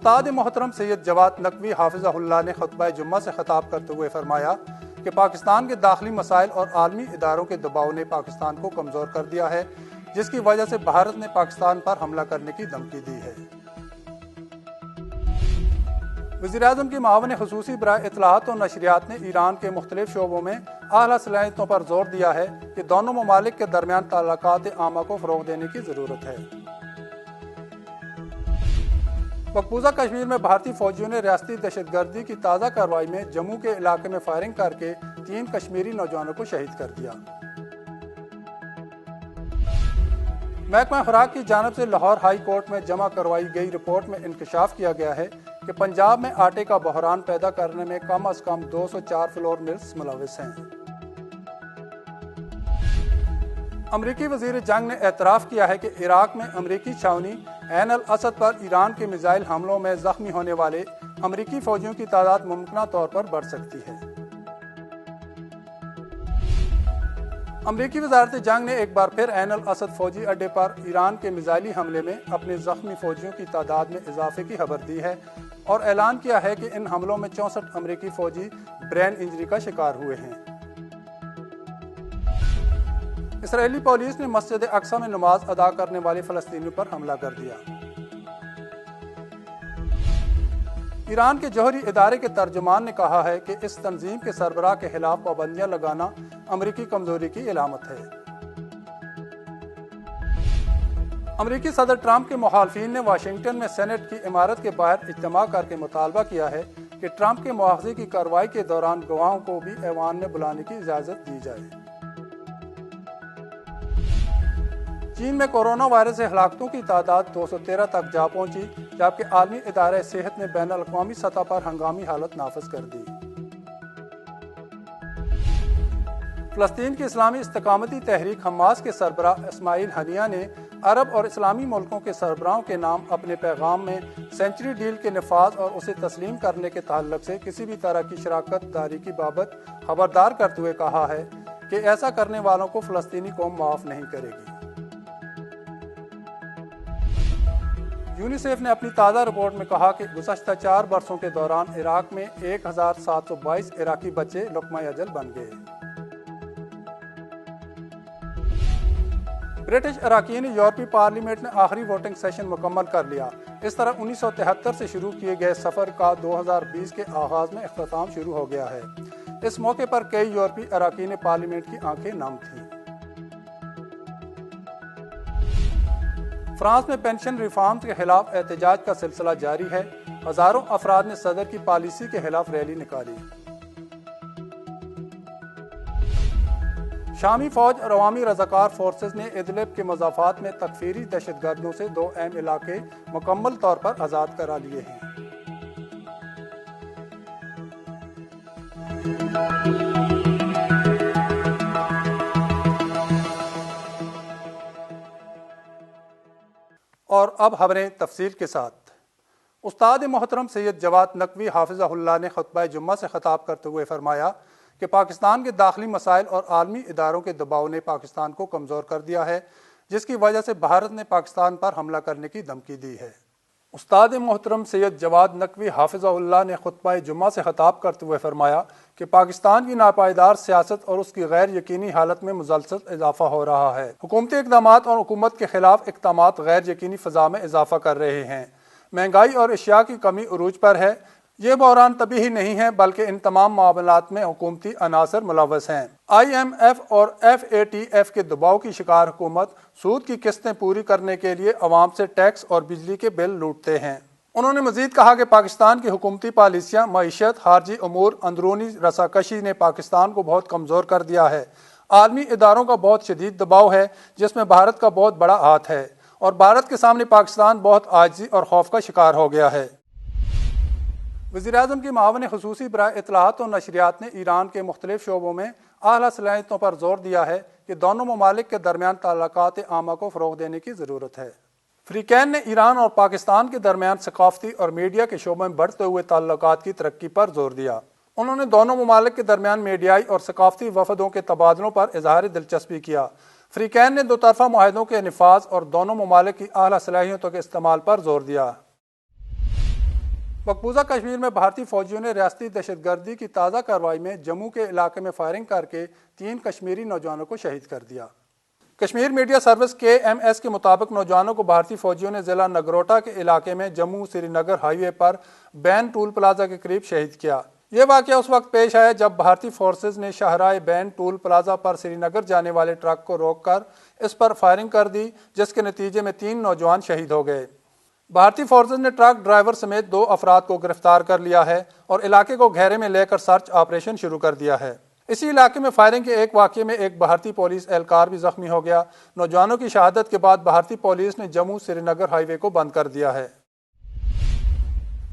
استاد محترم سید جواد نقوی حافظہ اللہ نے خطبہ جمعہ سے خطاب کرتے ہوئے فرمایا کہ پاکستان کے داخلی مسائل اور عالمی اداروں کے دباؤ نے پاکستان کو کمزور کر دیا ہے، جس کی وجہ سے بھارت نے پاکستان پر حملہ کرنے کی دھمکی دی ہے۔ وزیراعظم کی معاون خصوصی برائے اطلاعات و نشریات نے ایران کے مختلف شعبوں میں اعلیٰ صلاحیتوں پر زور دیا ہے کہ دونوں ممالک کے درمیان تعلقات عامہ کو فروغ دینے کی ضرورت ہے۔ مقبوضہ کشمیر میں بھارتی فوجیوں نے ریاستی دہشت گردی کی تازہ کارروائی میں جموں کے علاقے میں فائرنگ کر کے 3 کشمیری نوجوانوں کو شہید کر دیا۔ محکمہ خوراک کی جانب سے لاہور ہائی کورٹ میں جمع کروائی گئی رپورٹ میں انکشاف کیا گیا ہے کہ پنجاب میں آٹے کا بحران پیدا کرنے میں کم از کم 204 فلور ملز ملوث ہیں۔ امریکی وزیر جنگ نے اعتراف کیا ہے کہ عراق میں امریکی چھاؤنی عین الاسد پر ایران کے میزائل حملوں میں زخمی ہونے والے امریکی فوجیوں کی تعداد ممکنہ طور پر بڑھ سکتی ہے۔ امریکی وزارت جنگ نے ایک بار پھر عین الاسد فوجی اڈے پر ایران کے میزائلی حملے میں اپنے زخمی فوجیوں کی تعداد میں اضافے کی خبر دی ہے اور اعلان کیا ہے کہ ان حملوں میں 64 امریکی فوجی برین انجری کا شکار ہوئے ہیں۔ اسرائیلی پولیس نے مسجد اقصی میں نماز ادا کرنے والے فلسطینیوں پر حملہ کر دیا۔ ایران کے جوہری ادارے کے ترجمان نے کہا ہے کہ اس تنظیم کے سربراہ کے خلاف پابندیاں لگانا امریکی کمزوری کی علامت ہے۔ امریکی صدر ٹرمپ کے مخالفین نے واشنگٹن میں سینٹ کی عمارت کے باہر اجتماع کر کے مطالبہ کیا ہے کہ ٹرمپ کے مواخذے کی کارروائی کے دوران گواہوں کو بھی ایوان میں بلانے کی اجازت دی جائے۔ چین میں کورونا وائرس سے ہلاکتوں کی تعداد 213 تک جا پہنچی، جبکہ عالمی ادارہ صحت نے بین الاقوامی سطح پر ہنگامی حالت نافذ کر دی۔ فلسطین کی اسلامی استقامتی تحریک حماس کے سربراہ اسماعیل ہنیہ نے عرب اور اسلامی ملکوں کے سربراہوں کے نام اپنے پیغام میں سینچری ڈیل کے نفاذ اور اسے تسلیم کرنے کے تعلق سے کسی بھی طرح کی شراکت داری کی بابت خبردار کرتے ہوئے کہا ہے کہ ایسا کرنے والوں کو فلسطینی قوم معاف نہیں کرے گی۔ یونیسیف نے اپنی تازہ رپورٹ میں کہا کہ گزشتہ 4 برسوں کے دوران عراق میں 1722 عراقی بچے لقمہ اجل بن گئے۔ برٹش اراکین یورپی پارلیمنٹ نے آخری ووٹنگ سیشن مکمل کر لیا۔ اس طرح 1973 سے شروع کیے گئے سفر کا 2020 کے آغاز میں اختتام شروع ہو گیا ہے۔ اس موقع پر کئی یورپی اراکین پارلیمنٹ کی آنکھیں نم تھیں۔ فرانس میں پینشن ریفارم کے خلاف احتجاج کا سلسلہ جاری ہے۔ ہزاروں افراد نے صدر کی پالیسی کے خلاف ریلی نکالی۔ شامی فوج اور عوامی رضاکار فورسز نے ادلب کے مضافات میں تکفیری دہشت گردوں سے 2 اہم علاقے مکمل طور پر آزاد کرا لیے ہیں۔ اور اب خبریں تفصیل کے ساتھ۔ استاد محترم سید جواد نقوی حافظہ اللہ نے خطبہ جمعہ سے خطاب کرتے ہوئے فرمایا کہ پاکستان کے داخلی مسائل اور عالمی اداروں کے دباؤ نے پاکستان کو کمزور کر دیا ہے، جس کی وجہ سے بھارت نے پاکستان پر حملہ کرنے کی دھمکی دی ہے۔ استاد محترم سید جواد نقوی حافظہ اللہ نے خطبہ جمعہ سے خطاب کرتے ہوئے فرمایا کہ پاکستان کی ناپائیدار سیاست اور اس کی غیر یقینی حالت میں مسلسل اضافہ ہو رہا ہے۔ حکومتی اقدامات اور حکومت کے خلاف اقدامات غیر یقینی فضا میں اضافہ کر رہے ہیں۔ مہنگائی اور اشیاء کی کمی عروج پر ہے۔ یہ بحران طبی ہی نہیں ہے بلکہ ان تمام معاملات میں حکومتی عناصر ملوث ہیں۔ IMF اور FATF کے دباؤ کی شکار حکومت سود کی قسطیں پوری کرنے کے لیے عوام سے ٹیکس اور بجلی کے بل لوٹتے ہیں۔ انہوں نے مزید کہا کہ پاکستان کی حکومتی پالیسیاں، معیشت، خارجی امور، اندرونی رساکشی نے پاکستان کو بہت کمزور کر دیا ہے۔ عالمی اداروں کا بہت شدید دباؤ ہے جس میں بھارت کا بہت بڑا ہاتھ ہے، اور بھارت کے سامنے پاکستان بہت عاجزی اور خوف کا شکار ہو گیا ہے۔ وزیراعظم کی معاون خصوصی برائے اطلاعات و نشریات نے ایران کے مختلف شعبوں میں اعلیٰ صلاحیتوں پر زور دیا ہے کہ دونوں ممالک کے درمیان تعلقات عامہ کو فروغ دینے کی ضرورت ہے۔ فریقین نے ایران اور پاکستان کے درمیان ثقافتی اور میڈیا کے شعبوں میں بڑھتے ہوئے تعلقات کی ترقی پر زور دیا۔ انہوں نے دونوں ممالک کے درمیان میڈیائی اور ثقافتی وفدوں کے تبادلوں پر اظہار دلچسپی کیا۔ فریقین نے 2 طرفہ معاہدوں کے نفاذ اور دونوں ممالک کی اعلیٰ صلاحیتوں کے استعمال پر زور دیا۔ مقبوضہ کشمیر میں بھارتی فوجیوں نے ریاستی دہشت گردی کی تازہ کارروائی میں جموں کے علاقے میں فائرنگ کر کے 3 کشمیری نوجوانوں کو شہید کر دیا۔ کشمیر میڈیا سروس KMS کے مطابق نوجوانوں کو بھارتی فوجیوں نے ضلع نگروٹا کے علاقے میں جموں سری نگر ہائی وے پر بین ٹول پلازا کے قریب شہید کیا۔ یہ واقعہ اس وقت پیش آیا جب بھارتی فورسز نے شاہراہ بین ٹول پلازا پر سری نگر جانے والے ٹرک کو روک کر اس پر فائرنگ کر دی، جس کے نتیجے میں 3 نوجوان شہید ہو گئے۔ بھارتی فورسز نے ٹرک ڈرائیور سمیت 2 افراد کو گرفتار کر لیا ہے اور علاقے کو گھیرے میں لے کر سرچ آپریشن شروع کر دیا ہے۔ اسی علاقے میں فائرنگ کے ایک واقعے میں ایک بھارتی پولیس اہلکار بھی زخمی ہو گیا۔ نوجوانوں کی شہادت کے بعد بھارتی پولیس نے جموں سری نگر ہائی وے کو بند کر دیا ہے۔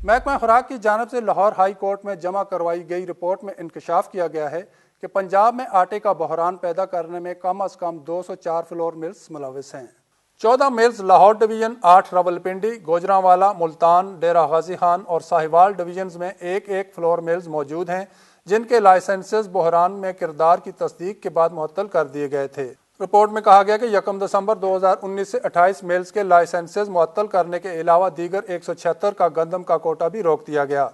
محکمہ خوراک کی جانب سے لاہور ہائی کورٹ میں جمع کروائی گئی رپورٹ میں انکشاف کیا گیا ہے کہ پنجاب میں آٹے کا بحران پیدا کرنے میں کم از کم 204 فلور ملز ملوث ہیں۔ 14 ملز لاہور ڈویژن، 8 راولپنڈی، گوجرانوالا، ملتان، ڈیرہ غازی خان اور ساہیوال ڈویژنز میں ایک فلور ملز موجود ہیں، جن کے لائسنسز بحران میں کردار کی تصدیق کے بعد معطل کر دیے گئے تھے۔ رپورٹ میں کہا گیا کہ 1 دسمبر 2019 سے 28 ملز کے لائسنسز معطل کرنے کے علاوہ دیگر 176 کا گندم کا کوٹا بھی روک دیا گیا،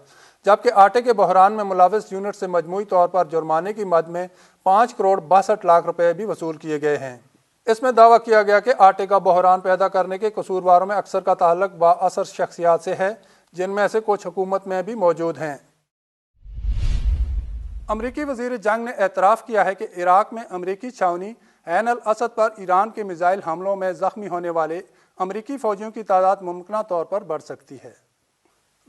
جبکہ آٹے کے بحران میں ملوث یونٹ سے مجموعی طور پر جرمانے کی مد میں 5 کروڑ 62 لاکھ روپے بھی وصول کیے گئے ہیں۔ اس میں دعویٰ کیا گیا کہ آٹے کا بحران پیدا کرنے کے قصورواروں میں اکثر کا تعلق بااثر شخصیات سے ہے، جن میں سے کچھ حکومت میں بھی موجود ہیں۔ امریکی وزیر جنگ نے اعتراف کیا ہے کہ عراق میں امریکی چھاؤنی عین الاسد پر ایران کے میزائل حملوں میں زخمی ہونے والے امریکی فوجیوں کی تعداد ممکنہ طور پر بڑھ سکتی ہے۔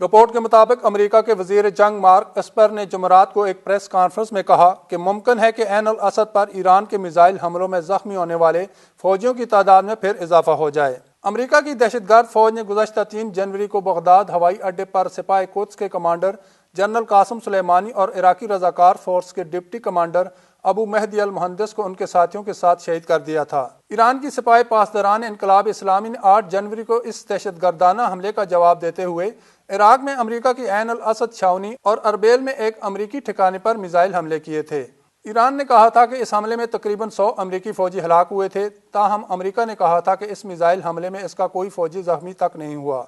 رپورٹ کے مطابق امریکہ کے وزیر جنگ مارک اسپر نے جمعرات کو ایک پریس کانفرنس میں کہا کہ ممکن ہے کہ عین الاسد پر ایران کے میزائل حملوں میں زخمی ہونے والے فوجیوں کی تعداد میں پھر اضافہ ہو جائے۔ امریکہ کی دہشت گرد فوج نے گزشتہ 3 جنوری کو بغداد ہوائی اڈے پر سپاہ قدس کے کمانڈر جنرل قاسم سلیمانی اور عراقی رضاکار فورس کے ڈپٹی کمانڈر ابو مہدی المہندس کو ان کے ساتھیوں کے ساتھ شہید کر دیا تھا۔ ایران کی سپاہ پاسداران انقلاب اسلامی نے 8 جنوری کو اس دہشت گردانہ حملے کا جواب دیتے ہوئے عراق میں امریکہ کی عین الاسد چھاؤنی اور اربیل میں ایک امریکی ٹھکانے پر میزائل حملے کیے تھے۔ ایران نے کہا تھا کہ اس حملے میں تقریباً 100 امریکی فوجی ہلاک ہوئے تھے، تاہم امریکہ نے کہا تھا کہ اس میزائل حملے میں اس کا کوئی فوجی زخمی تک نہیں ہوا۔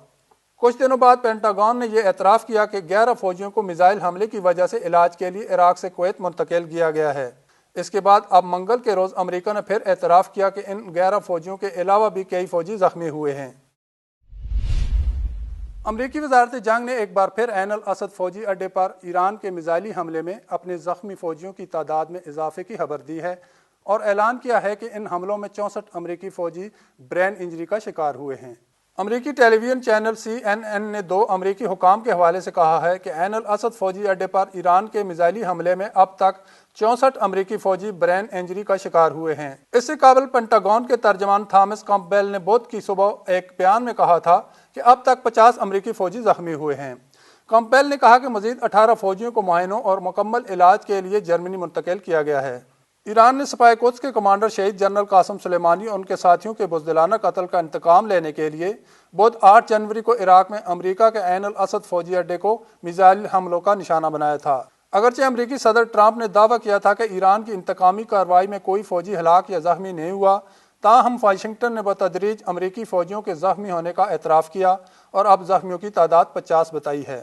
کچھ دنوں بعد پینٹاگون نے یہ اعتراف کیا کہ 11 فوجیوں کو میزائل حملے کی وجہ سے علاج کے لیے عراق سے کویت منتقل کیا گیا ہے۔ اس کے بعد اب منگل کے روز امریکہ نے پھر اعتراف کیا کہ ان 11 فوجیوں کے علاوہ بھی کئی فوجی زخمی ہوئے ہیں۔ امریکی وزارت جنگ نے ایک بار پھر عین الاسد فوجی اڈے پر ایران کے میزائلی حملے میں اپنے زخمی فوجیوں کی تعداد میں اضافے کی خبر دی ہے اور اعلان کیا ہے کہ ان حملوں میں 64 امریکی فوجی برین انجری کا شکار ہوئے ہیں۔ امریکی ٹیلی ویژن چینل CNN نے 2 امریکی حکام کے حوالے سے کہا ہے کہ عین الاسد فوجی اڈے پر ایران کے میزائلی حملے میں اب تک 64 امریکی فوجی برین انجری کا شکار ہوئے ہیں۔ اس سے قبل پینٹاگون کے ترجمان تھامس کمپبیل نے بدھ کی صبح ایک بیان میں کہا تھا کہ اب تک 50 امریکی فوجی زخمی ہوئے ہیں۔ کمپبیل نے کہا کہ مزید 18 فوجیوں کو معائنوں اور مکمل علاج کے لیے جرمنی منتقل کیا گیا ہے۔ ایران نے سپاہ قدس کے کمانڈر شہید جنرل قاسم سلیمانی اور ان کے ساتھیوں کے بزدلانہ قتل کا انتقام لینے کے لیے بدھ 8 جنوری کو عراق میں امریکہ کے عین الاسد فوجی اڈے کو میزائل حملوں کا نشانہ بنایا تھا۔ اگرچہ امریکی صدر ٹرمپ نے دعویٰ کیا تھا کہ ایران کی انتقامی کارروائی میں کوئی فوجی ہلاک یا زخمی نہیں ہوا، تاہم واشنگٹن نے بتدریج امریکی فوجیوں کے زخمی ہونے کا اعتراف کیا اور اب زخمیوں کی تعداد 50 بتائی ہے۔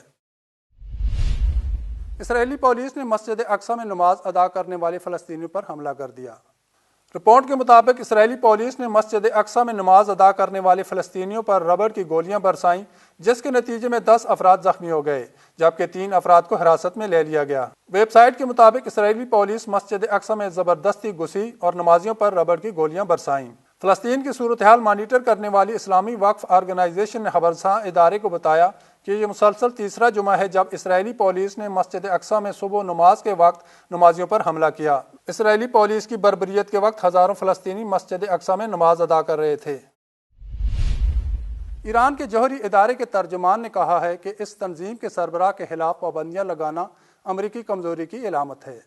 اسرائیلی پولیس نے مسجد اقصی میں نماز ادا کرنے والے فلسطینیوں پر حملہ کر دیا۔ رپورٹ کے مطابق اسرائیلی پولیس نے مسجد اقصی میں نماز ادا کرنے والے فلسطینیوں پر ربڑ کی گولیاں برسائیں، جس کے نتیجے میں 10 افراد زخمی ہو گئے، جبکہ 3 افراد کو حراست میں لے لیا گیا۔ ویب سائٹ کے مطابق اسرائیلی پولیس مسجد اقصی میں زبردستی گھسی اور نمازیوں پر ربڑ کی گولیاں برسائیں۔ فلسطین کی صورتحال مانیٹر کرنے والی اسلامی وقف آرگنائزیشن نے خبرساں ادارے کو بتایا کہ یہ مسلسل تیسرا جمعہ ہے جب اسرائیلی پولیس نے مسجد اقصی میں صبح نماز کے وقت نمازیوں پر حملہ کیا۔ اسرائیلی پولیس کی بربریت کے وقت ہزاروں فلسطینی مسجد اقصی میں نماز ادا کر رہے تھے۔ ایران کے جوہری ادارے کے ترجمان نے کہا ہے کہ اس تنظیم کے سربراہ کے خلاف پابندیاں لگانا امریکی کمزوری کی علامت ہے۔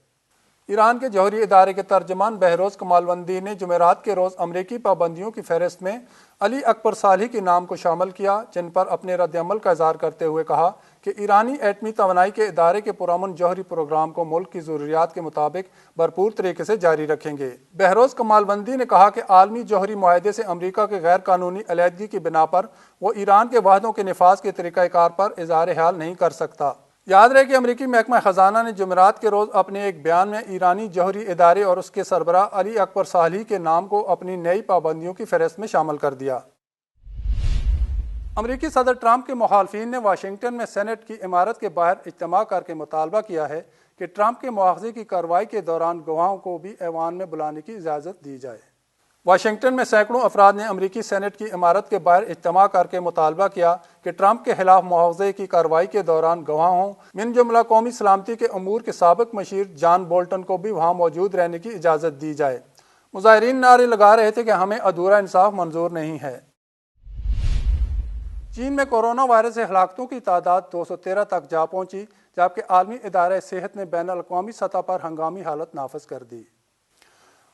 ایران کے جوہری ادارے کے ترجمان بہروز کمالوندی نے جمعرات کے روز امریکی پابندیوں کی فہرست میں علی اکبر صالحی کے نام کو شامل کیا، جن پر اپنے رد عمل کا اظہار کرتے ہوئے کہا کہ ایرانی ایٹمی توانائی کے ادارے کے پرامن جوہری پروگرام کو ملک کی ضروریات کے مطابق بھرپور طریقے سے جاری رکھیں گے۔ بہروز کمالوندی نے کہا کہ عالمی جوہری معاہدے سے امریکہ کے غیر قانونی علیحدگی کی بنا پر وہ ایران کے وعدوں کے نفاذ کے طریقہ کار پر اظہار حال نہیں کر سکتا۔ یاد رہے کہ امریکی محکمہ خزانہ نے جمعرات کے روز اپنے ایک بیان میں ایرانی جوہری ادارے اور اس کے سربراہ علی اکبر صالحی کے نام کو اپنی نئی پابندیوں کی فہرست میں شامل کر دیا۔ امریکی صدر ٹرمپ کے مخالفین نے واشنگٹن میں سینٹ کی عمارت کے باہر اجتماع کر کے مطالبہ کیا ہے کہ ٹرمپ کے مواخذے کی کارروائی کے دوران گواہوں کو بھی ایوان میں بلانے کی اجازت دی جائے۔ واشنگٹن میں سینکڑوں افراد نے امریکی سینٹ کی عمارت کے باہر اجتماع کر کے مطالبہ کیا کہ ٹرمپ کے خلاف مواخذے کی کارروائی کے دوران گواہوں من جملہ قومی سلامتی کے امور کے سابق مشیر جان بولٹن کو بھی وہاں موجود رہنے کی اجازت دی جائے۔ مظاہرین نعرے لگا رہے تھے کہ ہمیں ادھورا انصاف منظور نہیں ہے۔ چین میں کورونا وائرس سے ہلاکتوں کی تعداد 213 تک جا پہنچی، جبکہ عالمی ادارہ صحت نے بین الاقوامی سطح پر ہنگامی حالت نافذ کر دی۔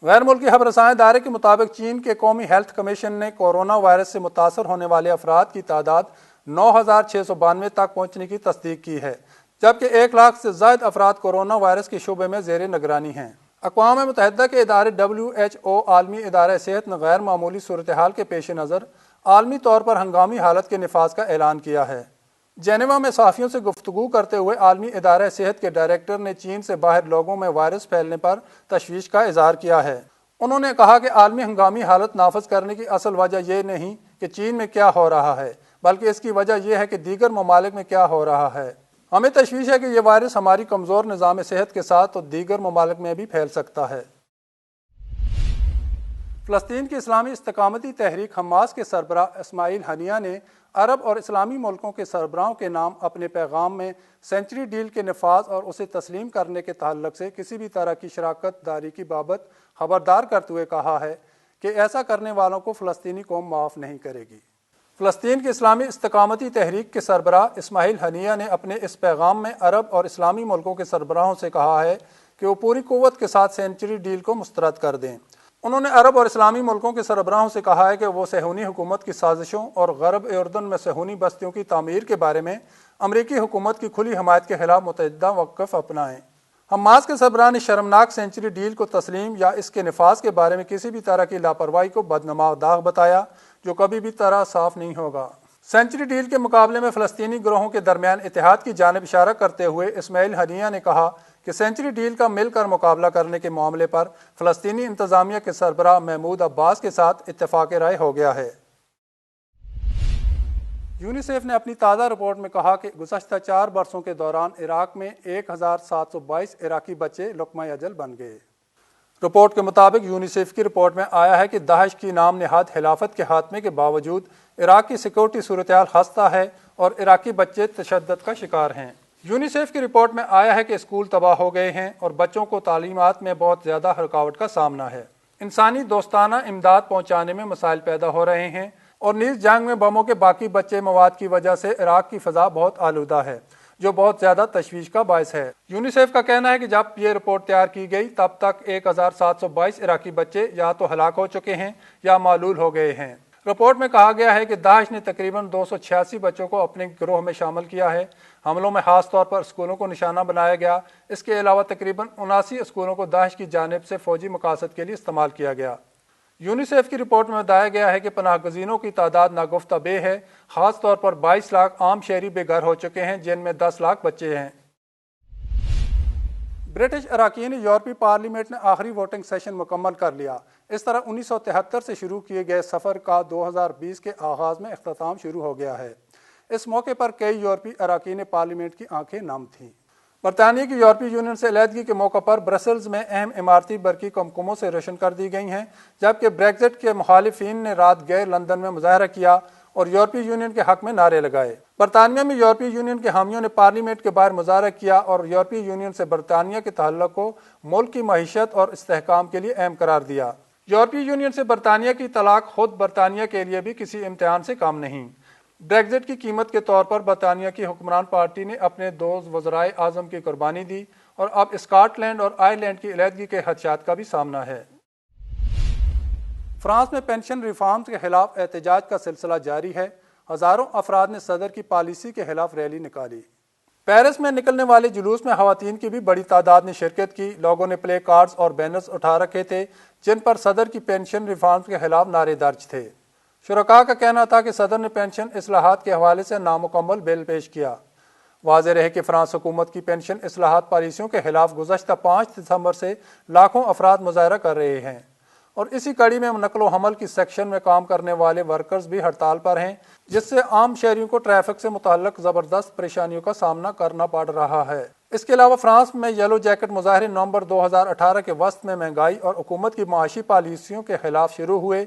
غیر ملکی خبر رساں ادارے کے مطابق چین کے قومی ہیلتھ کمیشن نے کورونا وائرس سے متاثر ہونے والے افراد کی تعداد 9,692 تک پہنچنے کی تصدیق کی ہے، جبکہ 1 لاکھ سے زائد افراد کورونا وائرس کے شعبے میں زیر نگرانی ہیں۔ اقوام متحدہ کے ادارے WHO عالمی ادارہ صحت نے غیر معمولی صورتحال کے پیش نظر عالمی طور پر ہنگامی حالت کے نفاذ کا اعلان کیا ہے۔ جنیوا میں صحافیوں سے گفتگو کرتے ہوئے عالمی ادارہ صحت کے ڈائریکٹر نے چین سے باہر لوگوں میں وائرس پھیلنے پر تشویش کا اظہار کیا ہے۔ انہوں نے کہا کہ عالمی ہنگامی حالت نافذ کرنے کی اصل وجہ یہ نہیں کہ چین میں کیا ہو رہا ہے، بلکہ اس کی وجہ یہ ہے کہ دیگر ممالک میں کیا ہو رہا ہے۔ ہمیں تشویش ہے کہ یہ وائرس ہماری کمزور نظام صحت کے ساتھ تو دیگر ممالک میں بھی پھیل سکتا ہے۔ فلسطین کی اسلامی استقامتی تحریک حماس کے سربراہ اسماعیل ہنیہ نے عرب اور اسلامی ملکوں کے سربراہوں کے نام اپنے پیغام میں سینچری ڈیل کے نفاذ اور اسے تسلیم کرنے کے تعلق سے کسی بھی طرح کی شراکت داری کی بابت خبردار کرتے ہوئے کہا ہے کہ ایسا کرنے والوں کو فلسطینی قوم معاف نہیں کرے گی۔ فلسطین کی اسلامی استقامتی تحریک کے سربراہ اسماعیل ہنیہ نے اپنے اس پیغام میں عرب اور اسلامی ملکوں کے سربراہوں سے کہا ہے کہ وہ پوری قوت کے ساتھ سینچری ڈیل کو مسترد کر دیں۔ انہوں نے عرب اور اسلامی ملکوں کے سربراہوں سے کہا ہے کہ وہ صہیونی حکومت کی سازشوں اور غرب اردن میں صہیونی بستیوں کی تعمیر کے بارے میں امریکی حکومت کی کھلی حمایت کے خلاف متحدہ موقف اپنائیں۔ حماس کے سربراہ نے شرمناک سینچری ڈیل کو تسلیم یا اس کے نفاذ کے بارے میں کسی بھی طرح کی لاپرواہی کو بدنما داغ بتایا جو کبھی بھی طرح صاف نہیں ہوگا۔ سینچری ڈیل کے مقابلے میں فلسطینی گروہوں کے درمیان اتحاد کی جانب اشارہ کرتے ہوئے اسماعیل ہنیہ نے کہا کہ سینچری ڈیل کا مل کر مقابلہ کرنے کے معاملے پر فلسطینی انتظامیہ کے سربراہ محمود عباس کے ساتھ اتفاق رائے ہو گیا ہے۔ یونیسیف نے اپنی تازہ رپورٹ میں کہا کہ گزشتہ 4 برسوں کے دوران عراق میں 1,722 عراقی بچے لقمہ اجل بن گئے۔ رپورٹ کے مطابق یونیسیف کی رپورٹ میں آیا ہے کہ داعش کی نام نہاد خلافت کے خاتمے کے باوجود عراق کی سیکورٹی صورتحال خستہ ہے اور عراقی بچے تشدد کا شکار ہیں۔ یونیسیف کی رپورٹ میں آیا ہے کہ اسکول تباہ ہو گئے ہیں اور بچوں کو تعلیمات میں بہت زیادہ رکاوٹ کا سامنا ہے۔ انسانی دوستانہ امداد پہنچانے میں مسائل پیدا ہو رہے ہیں اور نیز جنگ میں بموں کے باقی بچے مواد کی وجہ سے عراق کی فضا بہت آلودہ ہے، جو بہت زیادہ تشویش کا باعث ہے۔ یونیسیف کا کہنا ہے کہ جب یہ رپورٹ تیار کی گئی تب تک 1,722 عراقی بچے یا تو ہلاک ہو چکے ہیں یا معلول ہو گئے ہیں۔ رپورٹ میں کہا گیا ہے کہ داعش نے تقریباً 286 بچوں کو اپنے گروہ میں شامل کیا ہے۔ حملوں میں خاص طور پر اسکولوں کو نشانہ بنایا گیا۔ اس کے علاوہ تقریباً 79 اسکولوں کو داعش کی جانب سے فوجی مقاصد کے لیے استعمال کیا گیا۔ یونیسیف کی رپورٹ میں بتایا گیا ہے کہ پناہ گزینوں کی تعداد ناگفتہ بے ہے، خاص طور پر 22 لاکھ عام شہری بے گھر ہو چکے ہیں جن میں 10 لاکھ بچے ہیں۔ برٹش اراکین یورپی پارلیمنٹ نے آخری ووٹنگ سیشن مکمل کر لیا۔ اس طرح 1973 سے شروع کیے گئے سفر کا 2020 کے آغاز میں اختتام شروع ہو گیا ہے۔ اس موقع پر کئی یورپی اراکین پارلیمنٹ کی آنکھیں نم تھیں۔ برطانیہ کی یورپی یونین سے علیحدگی کے موقع پر برسلز میں اہم عمارتی برقی کمکموں سے روشن کر دی گئی ہیں، جبکہ بریگزٹ کے مخالفین نے رات گئے لندن میں مظاہرہ کیا اور یورپی یونین کے حق میں نعرے لگائے۔ برطانیہ میں یورپی یونین کے حامیوں نے پارلیمنٹ کے باہر مظاہرہ کیا اور یورپی یونین سے برطانیہ کے تعلق کو ملک کی معیشت اور استحکام کے لیے اہم قرار دیا۔ یورپی یونین سے برطانیہ کی طلاق خود برطانیہ کے لیے بھی کسی امتحان سے کم نہیں۔ بریگزٹ کی قیمت کے طور پر برطانیہ کی حکمران پارٹی نے اپنے 2 وزرائے اعظم کی قربانی دی اور اب اسکاٹ لینڈ اور آئرلینڈ کی علیحدگی کے خدشات کا بھی سامنا ہے۔ فرانس میں پینشن ریفارمز کے خلاف احتجاج کا سلسلہ جاری ہے۔ ہزاروں افراد نے صدر کی پالیسی کے خلاف ریلی نکالی۔ پیرس میں نکلنے والے جلوس میں خواتین کی بھی بڑی تعداد نے شرکت کی۔ لوگوں نے پلے کارڈز اور بینرز اٹھا رکھے تھے جن پر صدر کی پینشن ریفارمز کے خلاف نعرے درج تھے۔ شرکاء کا کہنا تھا کہ صدر نے پینشن اصلاحات کے حوالے سے نامکمل بل پیش کیا۔ واضح رہے کہ فرانس حکومت کی پینشن اصلاحات پالیسیوں کے خلاف گزشتہ 5 دسمبر سے لاکھوں افراد مظاہرہ کر رہے ہیں، اور اسی کڑی میں نقل و حمل کی سیکشن میں کام کرنے والے ورکرز بھی ہڑتال پر ہیں، جس سے عام شہریوں کو ٹریفک سے متعلق زبردست پریشانیوں کا سامنا کرنا پڑ رہا ہے۔ اس کے علاوہ فرانس میں یلو جیکٹ مظاہرے نومبر 2018 کے وسط میں مہنگائی اور حکومت کی معاشی پالیسیوں کے خلاف شروع ہوئے،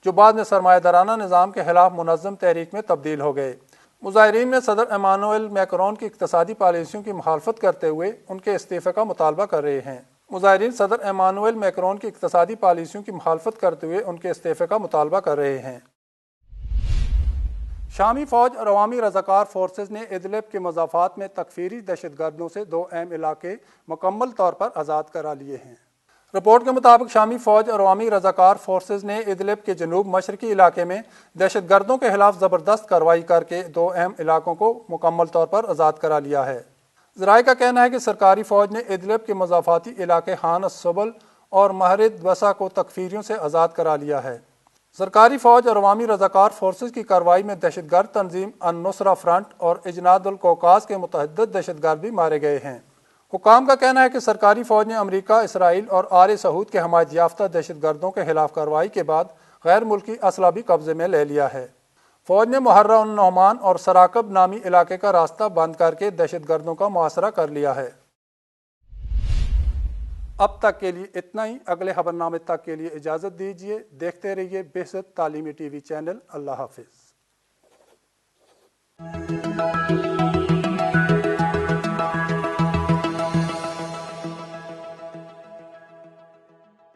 جو بعد میں سرمایہ دارانہ نظام کے خلاف منظم تحریک میں تبدیل ہو گئے۔ مظاہرین میں صدر ایمانوئل میکرون کی اقتصادی پالیسیوں کی مخالفت کرتے ہوئے ان کے استعفے کا مطالبہ کر رہے ہیں۔ مظاہرین صدر ایمانوئل میکرون کی اقتصادی پالیسیوں کی مخالفت کرتے ہوئے ان کے استعفے کا مطالبہ کر رہے ہیں۔ شامی فوج اور عوامی رضاکار فورسز نے ادلب کے مضافات میں تکفیری دہشت گردوں سے 2 اہم علاقے مکمل طور پر آزاد کرا لیے ہیں۔ رپورٹ کے مطابق شامی فوج اور عوامی رضاکار فورسز نے ادلب کے جنوب مشرقی علاقے میں دہشت گردوں کے خلاف زبردست کارروائی کر کے 2 اہم علاقوں کو مکمل طور پر آزاد کرا لیا ہے۔ ذرائع کا کہنا ہے کہ سرکاری فوج نے ادلب کے مضافاتی علاقے خان السبل اور مہرد وسا کو تکفیریوں سے آزاد کرا لیا ہے۔ سرکاری فوج اور عوامی رضاکار فورسز کی کارروائی میں دہشت گرد تنظیم النصرہ فرنٹ اور اجناد القوقاز کے متعدد دہشت گرد بھی مارے گئے ہیں۔ حکام کا کہنا ہے کہ سرکاری فوج نے امریکہ، اسرائیل اور آل سعود کے حمایت یافتہ دہشت گردوں کے خلاف کارروائی کے بعد غیر ملکی اسلحہ بھی قبضے میں لے لیا ہے۔ فوج نے محرہ النعمان اور سراقب نامی علاقے کا راستہ بند کر کے دہشت گردوں کا محاصرہ کر لیا ہے۔ اب تک کے لیے اتنا ہی۔ اگلے خبر نامے تک کے لیے اجازت دیجیے۔ دیکھتے رہیے بہزت تعلیمی ٹی وی چینل۔ اللہ حافظ۔